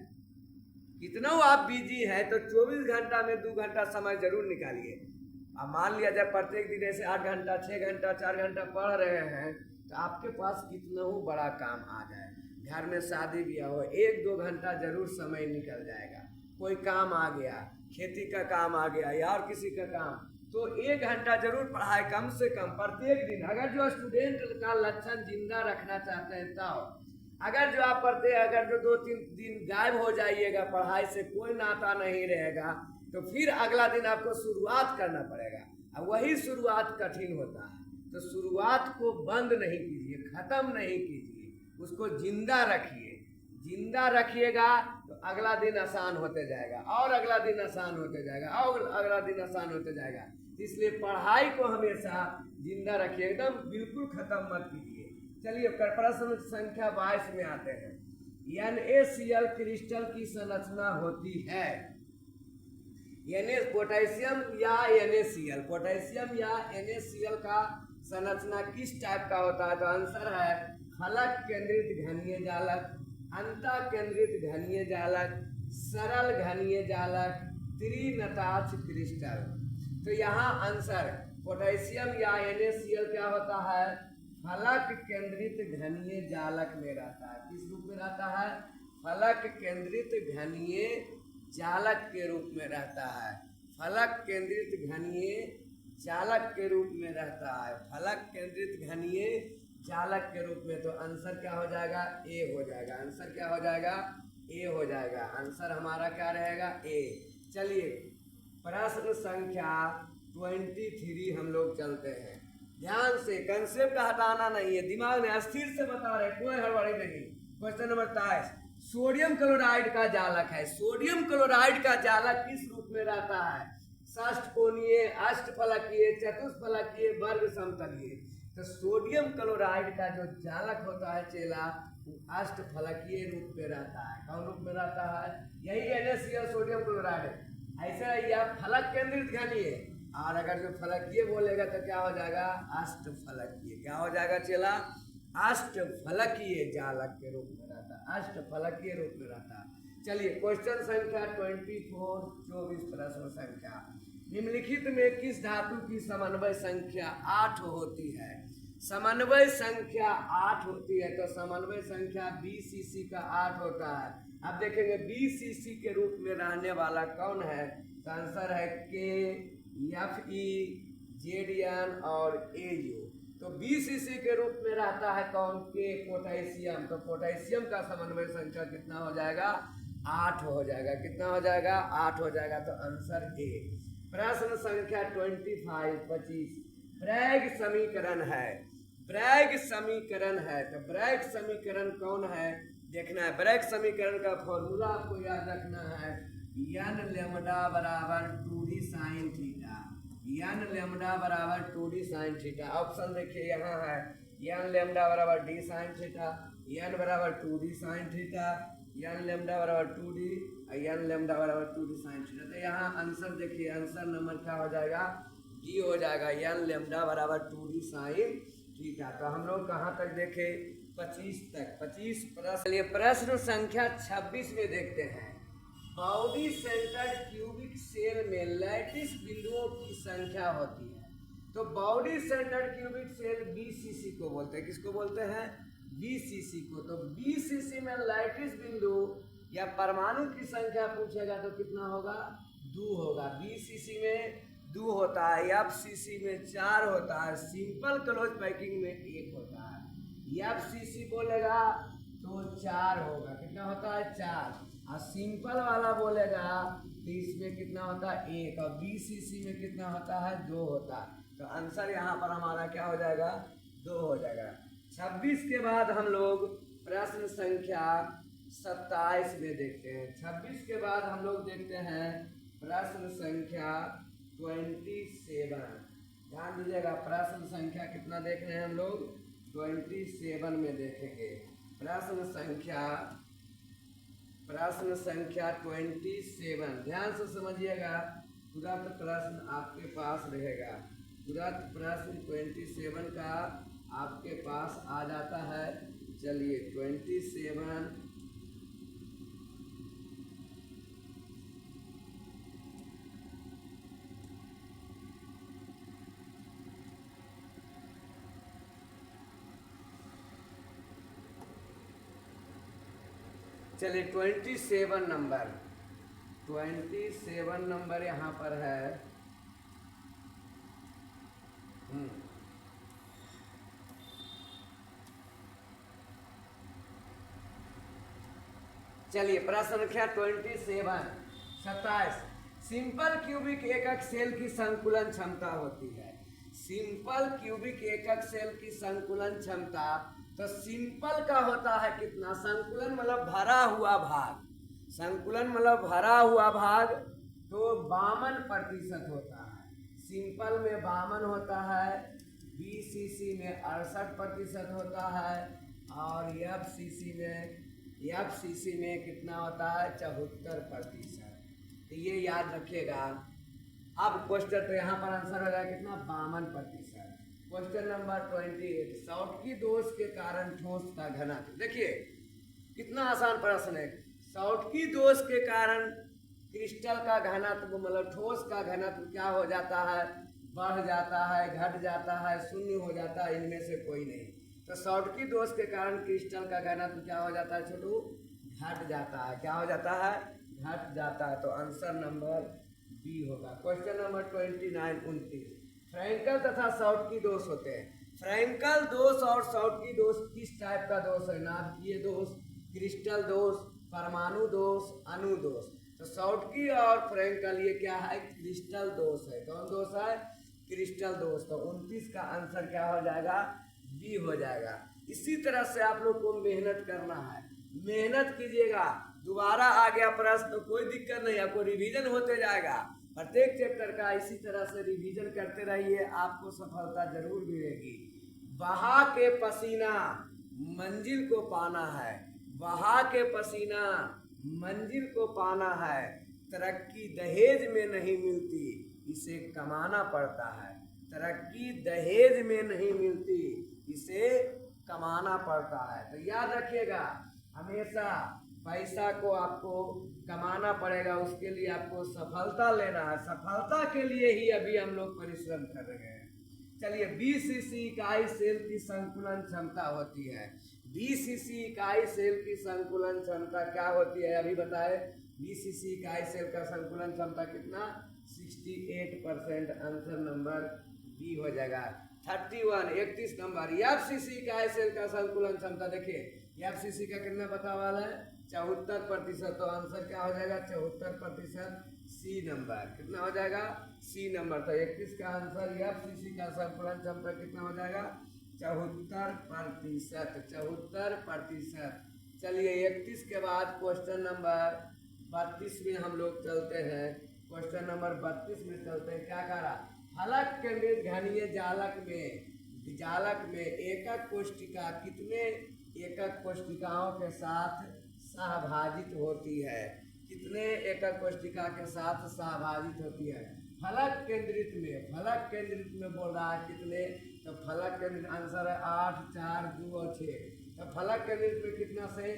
कितनों आप बिजी हैं, तो 24 घंटा में 2 घंटा समय जरूर निकालिए। अब मान लिया जाए प्रत्येक दिन ऐसे 8 घंटा, 6 घंटा, 4 घंटा पढ़ रहे हैं, तो आपके पास कितना बड़ा काम आ जाए। घर में शादी ब्याह हो, 1-2 घंटा जरूर समय निकल जाएगा। कोई काम आ गया, खेती का काम आ गया या और किसी का काम, तो 1 घंटा जरूर पढ़ाई कम से कम प्रत्येक दिन। अगर जो स्टूडेंट का लक्षण जिंदा रखना चाहते हैं तब, अगर जो आप पढ़ते हैं, अगर जो 2-3 दिन गायब हो जाइएगा, पढ़ाई से कोई नाता नहीं रहेगा, तो फिर अगला दिन आपको शुरुआत करना पड़ेगा, और वही शुरुआत कठिन होता है। तो शुरुआत को बंद नहीं कीजिए, खत्म नहीं कीजिए, उसको जिंदा रखिए। जिंदा रखिएगा तो अगला दिन आसान होते जाएगा, और अगला दिन आसान होते जाएगा, और अगला दिन आसान होते जाएगा। इसलिए पढ़ाई को हमेशा जिंदा रखिए, एकदम बिल्कुल खत्म मत कीजिए। चलिए प्रश्न संख्या 22 में आते हैं। NaCl क्रिस्टल की संरचना होती है, पोटेशियम या NaCl, पोटेशियम या NaCl का संरचना किस टाइप का होता है? तो आंसर है फलक केंद्रित घनीय जालक, अंतः केंद्रित घनीय जालक, सरल घनीय जालक, त्रिनताक्ष क्रिस्टल। तो यहाँ आंसर पोटेशियम या NaCl क्या होता है? फलक केंद्रित घनीय जालक में रहता है। किस रूप में रहता है? फलक केंद्रित घनीय जालक के रूप में रहता है। फलक केंद्रित घनीय जालक के रूप में रहता है, फलक केंद्रित घनीय जालक के रूप में। तो आंसर क्या हो जाएगा? ए हो जाएगा। आंसर क्या हो जाएगा? ए हो जाएगा। आंसर हमारा क्या रहेगा? ए। चलिए प्रश्न संख्या 23 हम लोग चलते हैं। ध्यान से, कंसेप्ट हटाना नहीं है, दिमाग में स्थिर से बता रहे, कोई हड़बड़ी नहीं। क्वेश्चन नंबर 23, सोडियम क्लोराइड का जालक है। सोडियम क्लोराइड का जालक किस रूप में रहता है? षष्ठकोणीय, अष्टफलकीय, चतुष्फलकीय, वर्ग समतलीय। तो सोडियम क्लोराइड का जो जालक होता है चेला, अष्टफलकीय रूप में रहता है। कौन रूप में रहता है? यही NaCl सोडियम क्लोराइड है। ऐसा यह फलक केंद्रित घनीय, और अगर जो फलकीय बोलेगा तो क्या हो जाएगा? अष्टफलकीय। क्या हो जाएगा चेला? अष्टफलकीय जालक के रूप में रहता है, अष्टफलकीय रूप में रहता है। चलिए क्वेश्चन संख्या 24 प्रश्न संख्या, निम्नलिखित में किस धातु की समन्वय संख्या 8 होती है? समन्वय संख्या 8 होती है, तो समन्वय संख्या BCC का 8 होता है। अब देखेंगे BCC के रूप में रहने वाला कौन है? तो आंसर है K, Fe, Zn और Au। तो BCC के रूप में रहता है कौन? K, potassium. तो पोटेशियम का समन्वय संख्या कितना हो जाएगा? 8 हो जाएगा। कितना हो जाएगा? 8 हो जाएगा। तो आंसर ए। प्रश्न संख्या 25, ब्रैग समीकरण है। ब्रैग समीकरण है, तो ब्रैग समीकरण कौन है देखना है। ब्रैग समीकरण का फॉर्मूला आपको याद रखना है, n लैम्डा बराबर 2d sine theta. n lambda बराबर 2d साइन थीटा। ऑप्शन देखिए यहाँ है, n लैम्डा बराबर d साइन थीटा, n बराबर 2d sine theta, n lambda बराबर 2d, n लैम्डा बराबर 2d साइन थीटा। तो यहाँ आंसर देखिए, आंसर नंबर क्या हो जाएगा? डी हो जाएगा, n लैम्डा बराबर 2d साइन थीटा। तो हम लोग कहाँ तक देखे? 25 तक। 25 प्रश्न। चलिए प्रश्न संख्या 26 में देखते हैं। बॉडी सेंटर्ड क्यूबिक सेल में लैटिस बिंदुओं की संख्या होती है। तो body centred cubic cell BCC को बोलते हैं। किसको बोलते हैं? बीसीसी को। तो बीसीसी में लैटिस बिंदु या परमाणु की संख्या पूछेगा तो कितना होगा? 2 होगा। बीसीसी में 2 होता है, एफसीसी में 4 होता है, सिंपल क्लोज पैकिंग में 1 होता है। एफसीसी बोलेगा तो 4 होगा। कितना होता है? 4। और सिंपल वाला बोलेगा तो इसमें कितना होता है? 1। और बीसीसी में कितना होता है? 2 होता है। तो आंसर यहाँ पर हमारा क्या हो जाएगा? 2 हो जाएगा। 26 के बाद हम लोग प्रश्न संख्या 27 में देखते हैं। 26 के बाद हम लोग देखते हैं प्रश्न संख्या 27। ध्यान दीजिएगा, प्रश्न संख्या कितना देख रहे हैं हम लोग? 27 में देखेंगे। प्रश्न संख्या 27। ध्यान से समझिएगा, तुरंत प्रश्न आपके पास रहेगा। तुरंत प्रश्न 27 का आपके पास आ जाता है। चलिए 27 चलिए 27 नंबर यहाँ पर है। चलिए प्रश्न संख्या 27। सिंपल क्यूबिक एकक सेल की संकुलन क्षमता होती है। सिंपल क्यूबिक एकक सेल की संकुलन क्षमता, तो सिंपल का होता है कितना? संकुलन मतलब भरा हुआ भाग। संकुलन मतलब भरा हुआ भाग तो 52% होता है। सिंपल में 52 होता है, बीसीसी में 68% होता है, और एफसीसी में कितना होता है? 74%। तो ये याद रखिएगा। अब क्वेश्चन तो यहाँ पर आंसर हो जाएगा कितना? 52%। Question number 28। शॉटकी दोष के कारण ठोस का घनत्व। देखिए कितना आसान प्रश्न है। शॉटकी दोष के कारण क्रिस्टल का घनत्व मतलब ठोस का घनत्व क्या हो जाता है? बढ़ जाता है, घट जाता है, शून्य हो जाता है, इनमें से कोई नहीं। तो शॉटकी दोष के कारण क्रिस्टल का घनत्व क्या हो जाता है छोटू? घट जाता है। क्या हो जाता है? घट जाता है। तो आंसर नंबर बी होगा। क्वेश्चन नंबर 29 फ्रैंकल तथा शॉटकी दोष होते हैं। फ्रैंकल दोष और शॉटकी दोष किस टाइप का दोष है? नाभिकीय दोष, क्रिस्टल दोष, परमाणु दोष, अणु दोष। तो शॉटकी और फ्रैंकल ये क्या है? क्रिस्टल दोष है। कौन दोष है? क्रिस्टल दोष। तो 29 का आंसर क्या हो जाएगा? बी हो जाएगा। इसी तरह से आप लोग को मेहनत करना है, मेहनत कीजिएगा। दोबारा आ गया प्रश्न तो कोई दिक्कत नहीं, आपको रिवीजन होते जाएगा। प्रत्येक चैप्टर का इसी तरह से रिवीजन करते रहिए, आपको सफलता जरूर मिलेगी। बहा के पसीना मंजिल को पाना है, बहा के पसीना मंजिल को पाना है। तरक्की दहेज में नहीं मिलती, इसे कमाना पड़ता है। तरक्की दहेज में नहीं मिलती, इसे कमाना पड़ता है। तो याद रखिएगा, हमेशा पैसा को आपको कमाना पड़ेगा, उसके लिए आपको सफलता लेना है। सफलता के लिए ही अभी हम लोग परिश्रम कर रहे हैं। चलिए 20 इकाई सेल की संकुलन क्षमता होती है। 20 इकाई सेल की संकुलन क्षमता क्या होती है? अभी बताए। 20 इकाई सेल का संकुलन क्षमता कितना? 68%। आंसर नंबर बी हो जाएगा। 31 नंबर एफसीसी इकाई सेल का संकुलन क्षमता। देखिए एफसीसी का कितना बता वाला है? 74%। तो आंसर क्या हो जाएगा? 74%। सी नंबर कितना हो जाएगा? C number. तो 31 का आंसर एफसीसी का संकुलन क्षमता कितना हो जाएगा? 74%। 74%। चलिए 31 के बाद क्वेश्चन नंबर 32 में हम लोग चलते हैं। क्वेश्चन नंबर 32 में चलते हैं। क्या कह रहा? फलक केंद्रित घनीय जालक में एकक कोशिका कितने एकक कोशिकाओं के साथ सहभाजित होती है? कितने एकक कोशिका के साथ सहभाजित होती है? फलक केंद्रित में बोल रहा है कितने? तो फलक केंद्रित आंसर है 8, 4, 2 और 6। तो फलक केंद्रित में कितना से?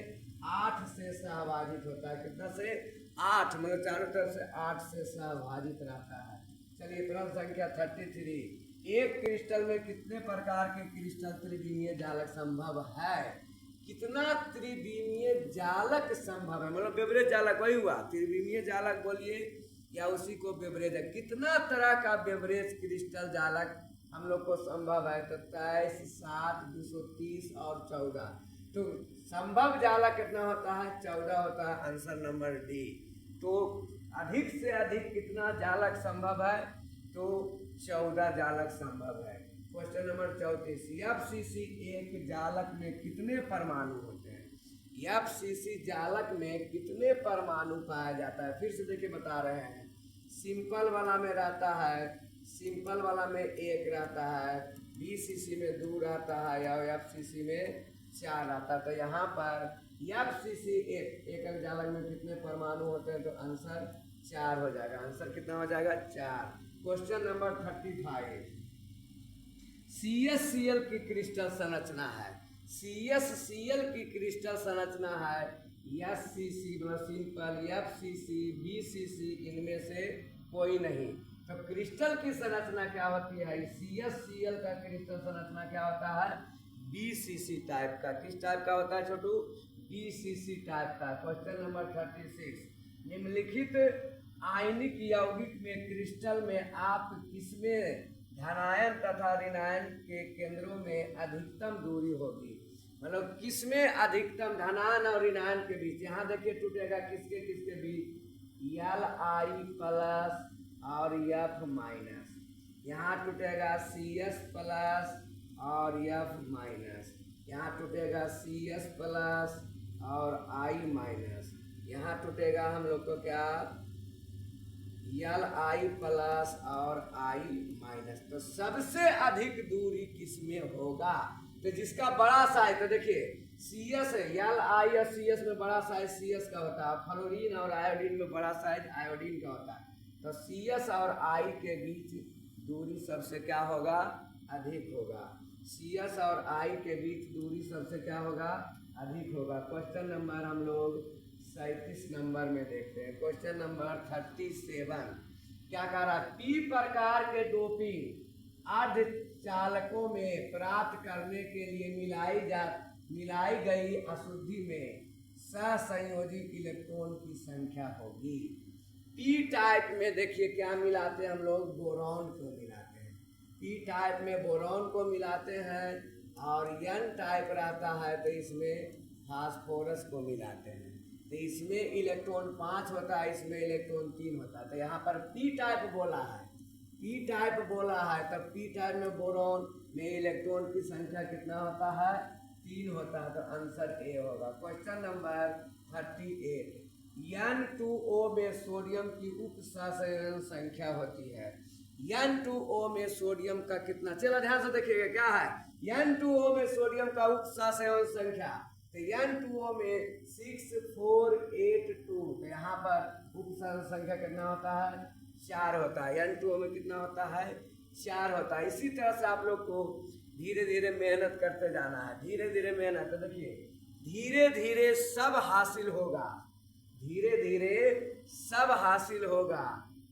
8 से सहभाजित होता है। कितना से? 8, मतलब चारों तरफ से 8 से सहभाजित रहता है। चलिए प्रश्न संख्या 33, एक क्रिस्टल में कितने प्रकार के क्रिस्टल त्रिविमीय जालक संभव है? कितना त्रिविमीय जालक संभव है, मतलब बेवरेज जालक वही हुआ, त्रिविमीय जालक बोलिए या उसी को बेवरेज है। कितना तरह का बेवरेज क्रिस्टल जालक हम लोग को संभव है? तो 23, 7, 230 और 14। तो संभव जालक कितना होता है? 14 होता है, आंसर नंबर डी। तो अधिक से अधिक कितना जालक संभव है? तो 14 जालक संभव है। क्वेश्चन नंबर 34, एफसीसी एक जालक में कितने परमाणु होते हैं? एफसीसी जालक में कितने परमाणु पाया जाता है? फिर से देखिए बता रहे हैं, सिंपल वाला में रहता है, सिंपल वाला में 1 रहता है, बीसीसी में 2 रहता है और एफसीसी में 4 रहता है। तो यहाँ पर एफसीसी एक जालक में कितने परमाणु होते हैं? तो आंसर 4 हो जाएगा। आंसर कितना हो जाएगा? 4। क्वेश्चन नंबर 35, CsCl की क्रिस्टल संरचना है। CsCl की क्रिस्टल संरचना है SCC मतलब सिंपल, FCC, BCC, इनमें से कोई नहीं। तो क्रिस्टल की संरचना क्या होती है? CsCl का क्रिस्टल संरचना क्या होता है? BCC टाइप का। किस टाइप का होता है छोटू? BCC टाइप का। क्वेश्चन नंबर 36, निम्नलिखित आयनिक यौगिक में क्रिस्टल में आप किसमें धनायन तथा ऋणायन के केंद्रों में अधिकतम दूरी होगी? मतलब किसमें अधिकतम धनायन और ऋणायन के बीच? यहाँ देखिए टूटेगा किसके किसके बीच? Li प्लस और F माइनस। यहाँ टूटेगा CS प्लस और F माइनस। यहाँ टूटेगा CS प्लस और I माइनस। यहाँ टूटेगा हम लोग को क्या? Li प्लस और I माइनस। तो सबसे अधिक दूरी किसमें होगा? तो जिसका बड़ा साइज, तो देखिए CS है, Li और CS में बड़ा साइज CS का होता है, फ्लोरीन और आयोडीन में बड़ा साइज आयोडीन का होता है। तो CS और I के बीच दूरी सबसे क्या होगा? अधिक होगा। CS और I के बीच दूरी सबसे क्या होगा? अधिक होगा। क्वेश्चन नंबर हम लोग 37 नंबर में देखते हैं। क्वेश्चन नंबर 37 क्या कह रहा है? P प्रकार के डोपिंग अर्धचालकों में प्राप्त करने के लिए मिलाई गई अशुद्धि में सहसंयोजी इलेक्ट्रॉन की संख्या होगी। P टाइप में देखिए क्या मिलाते हैं हम लोग? बोरॉन को मिलाते हैं। P टाइप में बोरॉन को मिलाते हैं और N टाइप रहता है तो इसमें फास्फोरस को मिलाते हैं। तो इसमें इलेक्ट्रॉन 5 होता है, इसमें इलेक्ट्रॉन 3 होता है। तो यहाँ पर P टाइप बोला है, P टाइप बोला है, तब P टाइप में बोरॉन में इलेक्ट्रॉन की संख्या कितना होता है? 3 होता है। तो आंसर ए होगा। क्वेश्चन नंबर 38, N2O में सोडियम की उप सहसंयोजन संख्या होती है। N2O में सोडियम का कितना? चलो ध्यान से देखिएगा क्या है? N2O में सोडियम का उप सहसंयोजन संख्या, तो N2O में 6482। तो यहाँ पर उप सहसंयोजन संख्या कितना होता है? 4 होता है। N2O में कितना होता है? 4 होता है। इसी तरह से आप लोग को धीरे धीरे मेहनत करते जाना है, धीरे धीरे मेहनत। तो देखिए धीरे धीरे सब हासिल होगा, धीरे धीरे सब हासिल होगा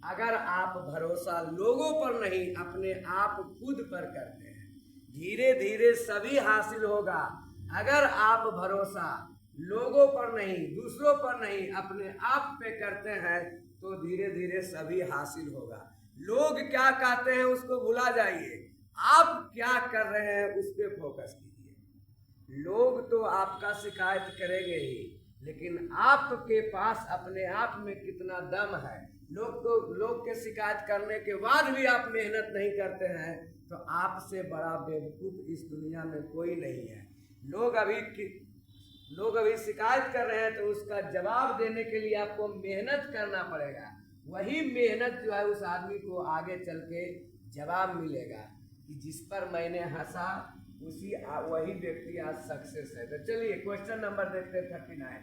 अगर आप भरोसा लोगों पर नहीं अपने आप खुद पर करते हैं। धीरे धीरे सभी हासिल होगा अगर आप भरोसा लोगों पर नहीं, दूसरों पर नहीं, अपने आप पे करते हैं तो धीरे धीरे सभी हासिल होगा। लोग क्या कहते हैं उसको भुला जाइए, आप क्या कर रहे हैं उस पर फोकस कीजिए। लोग तो आपका शिकायत करेंगे ही, लेकिन आपके पास अपने आप में कितना दम है। लोग के शिकायत करने के बाद भी आप मेहनत नहीं करते हैं तो आपसे बड़ा बेवकूफ़ इस दुनिया में कोई नहीं है। लोग अभी शिकायत कर रहे हैं तो उसका जवाब देने के लिए आपको मेहनत करना पड़ेगा। वही मेहनत जो है उस आदमी को आगे चल के जवाब मिलेगा कि जिस पर मैंने हंसा वही व्यक्ति आज सक्सेस है। तो चलिए क्वेश्चन नंबर देखते हैं 39,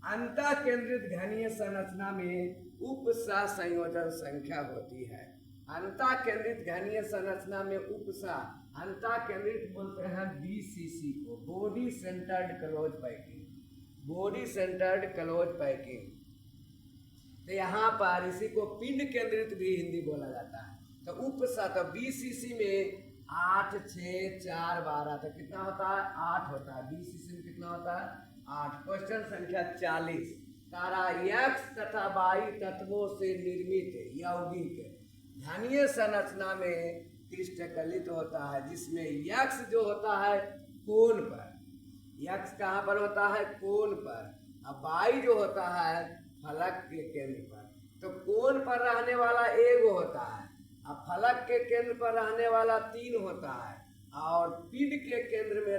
अंतः केंद्रित घनीय संरचना में उप सहसंयोजन संख्या होती है। अंतः केंद्रित घनीय संरचना में उप सह अंतः केंद्रित बोलते हैं BCC को, body centred close packing, body centred close packing. तो यहाँ पर इसी को पिंड केंद्रित भी हिंदी बोला जाता है। तो उपसतह BCC में 8, 6, 4, 12 तो कितना होता है 8 होता है। BCC में कितना होता है 8। क्वेश्चन संख्या 40। तारा यक्ष तथा वाई तत्वों से निर्मित यौगिक घनीय संरचना में क्रिस्टलीकृत होता है, जिसमें यक्ष जो होता है कोण पर, यक्ष कहाँ पर होता है कोण पर, और वाई जो होता है फलक के केंद्र पर। तो कोण पर रहने वाला एक होता है, और फलक के केंद्र पर रहने वाला 3 होता है, और पिंड के केंद्र में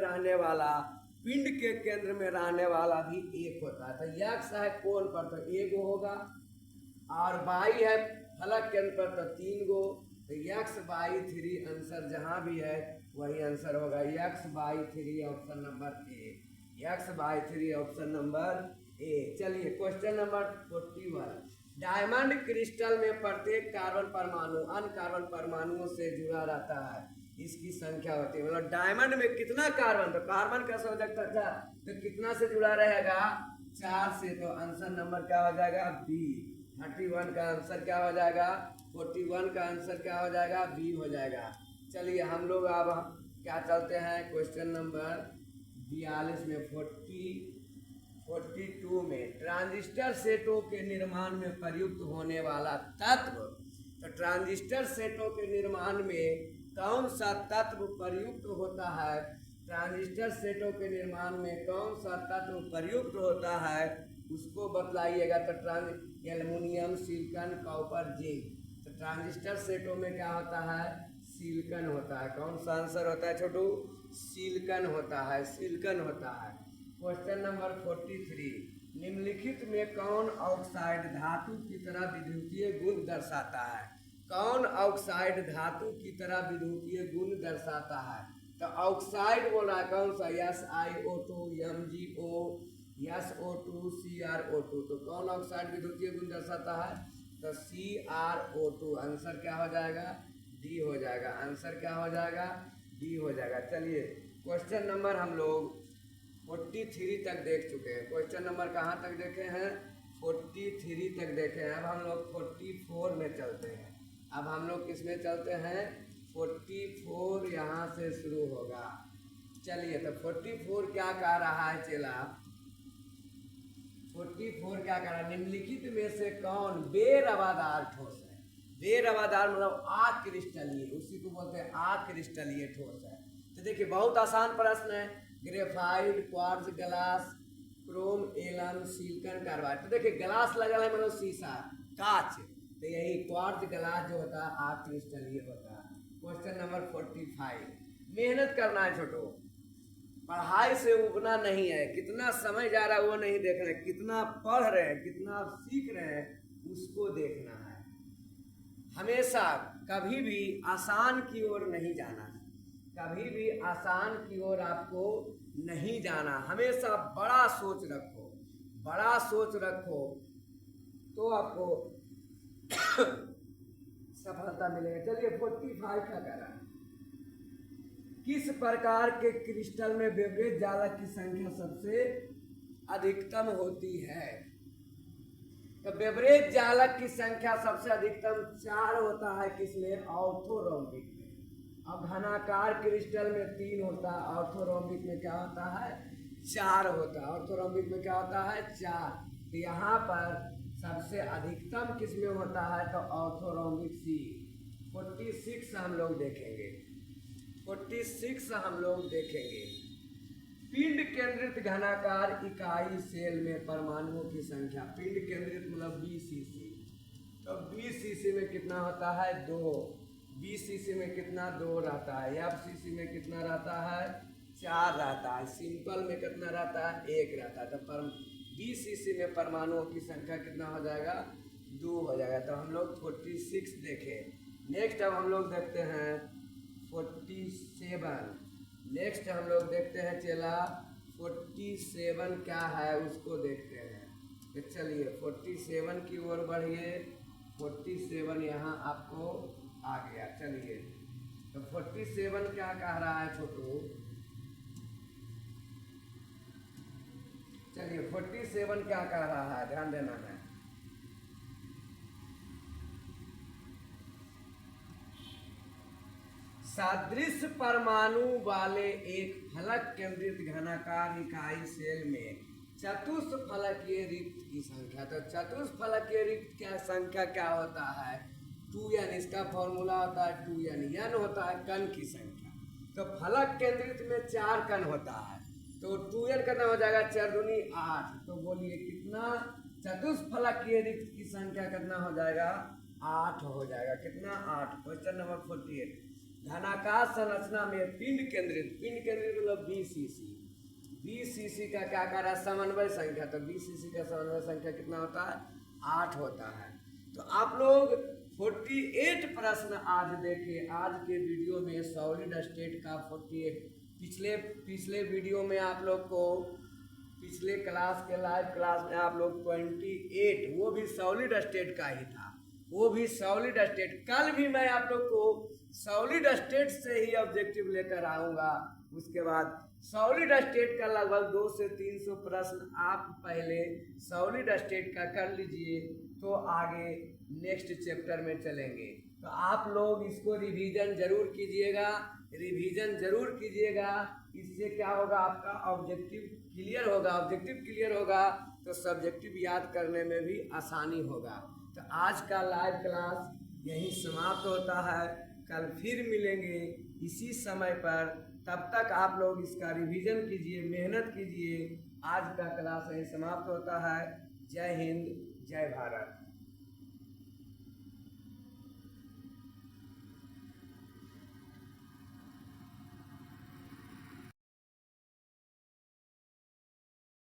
रहने वाला भी 1 होता है। तो यक्ष है कोण पर तो 1 होगा, और वाई है फलक केंद्र पर तो 3 गो। तो यक्स बाई 3 आंसर जहाँ भी है वही आंसर होगा। X by 3 option number A. X by 3 option number A. चलिए क्वेश्चन नंबर 41। डायमंड क्रिस्टल में प्रत्येक कार्बन परमाणु अन्य कार्बन परमाणुओं से जुड़ा रहता है, इसकी संख्या होती है। मतलब डायमंड में कितना कार्बन, तो कार्बन का संयोजक था तो कितना से जुड़ा रहेगा 4 से। तो आंसर नंबर क्या हो जाएगा बी। 31 का आंसर क्या हो जाएगा 41 का आंसर क्या हो जाएगा बी हो जाएगा। चलिए हम लोग अब क्या चलते हैं क्वेश्चन नंबर 42 में 42 में ट्रांजिस्टर सेटों के निर्माण में प्रयुक्त होने वाला तत्व। तो ट्रांजिस्टर सेटों के निर्माण में कौन सा तत्व प्रयुक्त होता है, ट्रांजिस्टर सेटों के निर्माण में कौन सा तत्व प्रयुक्त होता है उसको बतलाइएगा। तो एल्युमिनियम, सिलिकॉन, कॉपर, जिंक। तो ट्रांजिस्टर सेटों में क्या होता है सिलिकॉन होता है। कौन सा आंसर होता है छोटू सिलिकॉन होता है, सिलिकॉन होता है। Question number 43। निम्नलिखित में कौन ऑक्साइड धातु की तरह विद्युतीय गुण दर्शाता है। कौन ऑक्साइड धातु की तरह विद्युतीय गुण दर्शाता है। तो ऑक्साइड बोल रहा है कौन सा SiO2, MgO, SO2, CrO2। तो कौन ऑक्साइड विद्युतीय गुण दर्शाता है तो CrO2। आंसर क्या हो जाएगा डी हो जाएगा। आंसर क्या हो जाएगा डी हो जाएगा। चलिए क्वेश्चन नंबर हम लोग 43 तक देख चुके हैं। क्वेश्चन नंबर कहाँ तक देखे हैं 43 तक देखे हैं। अब हम लोग 44 में चलते हैं। अब हम लोग किस में चलते हैं 44 यहाँ से शुरू होगा। चलिए तो 44 क्या कह रहा है चेला 44 क्या कह रहा है निम्नलिखित में से कौन बेरवादार ठोस है। बेरवादार मतलब अक्रिस्टलीय, उसी को बोलते हैं अक्रिस्टलीय ठोस है। तो देखिए बहुत आसान प्रश्न है। Graphite, quartz, glass, chrome, alum, silicon, carbide. तो देखिए ग्लास लगा है मतलब शीशा कांच, तो यही क्वार्ट्ज ग्लास जो होता है अक्रिस्टलीय होता है। Question number 45। मेहनत करना है छोटो, पढ़ाई से उबना नहीं है। कितना समय जा रहा है वो नहीं देखना है, कितना पढ़ रहे हैं कितना सीख रहे हैं उसको देखना है। हमेशा कभी भी आसान की ओर नहीं जाना है, कभी भी आसान की ओर आपको नहीं जाना। हमेशा बड़ा सोच रखो, बड़ा सोच रखो तो आपको सफलता मिलेगी। चलिए 45 का कह रहा है किस प्रकार के क्रिस्टल में बेवरेज जालक की संख्या सबसे अधिकतम होती है। तो बेवरेज जालक की संख्या सबसे अधिकतम 4 होता है किसमें ऑर्थोरोम्बिक में। अब घनाकार क्रिस्टल में 3 होता है, ऑर्थोरोम्बिक में क्या होता है 4 होता है। ऑर्थोरोम्बिक में क्या होता है 4। तो यहाँ पर सबसे अधिकतम किसमें होता है तो ऑर्थोरोम्बिक सी। 46 हम लोग देखेंगे, 46 हम लोग देखेंगे। पिंड केंद्रित घनाकार इकाई सेल में परमाणुओं की संख्या। पिंड केंद्रित मतलब BCC। तो BCC में कितना होता है 2। BCC में कितना 2 रहता है। FCC में कितना रहता है 4 रहता है। सिंपल में कितना रहता है 1 रहता है। तो BCC में परमाणुओं की संख्या कितना हो जाएगा 2 हो जाएगा। तो हम लोग 46 देखें। नेक्स्ट अब हम लोग देखते हैं 47। नेक्स्ट हम लोग देखते हैं चला 47 क्या है उसको देखते हैं। तो चलिए 47 की ओर बढ़िए। 47 यहाँ आपको आ गया। चलिए तो 47 क्या कह रहा है छोटू। चलिए 47 क्या कह रहा है ध्यान देना है। सदृश परमाणु वाले एक फलक केंद्रित घनाकार इकाई सेल में चतुष्फलकीय रिक्त की संख्या। तो चतुष्फलकीय रिक्त क्या संख्या क्या होता है? 2n। इसका फॉर्मूला होता है 2n। n होता है कण की संख्या। तो फलक केंद्रित में 4 कण होता है, तो 2n कितना हो जाएगा? 4 दूनी 8। तो बोलिए कितना? चतुष्फलकीय रिक्त की संख्या कितना हो जाएगा? 8 हो जाएगा। कितना? 8। Question number 48। घनाकार संरचना में पिंड केंद्रित मतलब BCC। BCC का क्या कह रहा है? समन्वय संख्या। तो BCC का समन्वय संख्या कितना होता है? 8 होता है। तो आप लोग 48 प्रश्न आज देखें। आज के वीडियो में सॉलिड स्टेट का 48। पिछले वीडियो में आप लोग को पिछले क्लास के लाइव क्लास में आप लोग 28, वो भी सॉलिड स्टेट का ही था, वो भी सॉलिड स्टेट। कल भी मैं आप लोग को सॉलिड स्टेट से ही ऑब्जेक्टिव लेकर आऊँगा। उसके बाद सॉलिड स्टेट का लगभग 200 से 300 प्रश्न आप पहले सॉलिड स्टेट का कर लीजिए, तो आगे नेक्स्ट चैप्टर में चलेंगे। तो आप लोग इसको रिवीजन जरूर कीजिएगा, रिवीजन जरूर कीजिएगा। इससे क्या होगा? आपका ऑब्जेक्टिव क्लियर होगा। ऑब्जेक्टिव क्लियर होगा तो सब्जेक्टिव याद करने में भी आसानी होगा। तो आज का लाइव क्लास यहीं समाप्त होता है। कल फिर मिलेंगे इसी समय पर। तब तक आप लोग इसका रिवीजन कीजिए, मेहनत कीजिए। आज का क्लास यहीं समाप्त होता है। जय हिंद, जय भारत।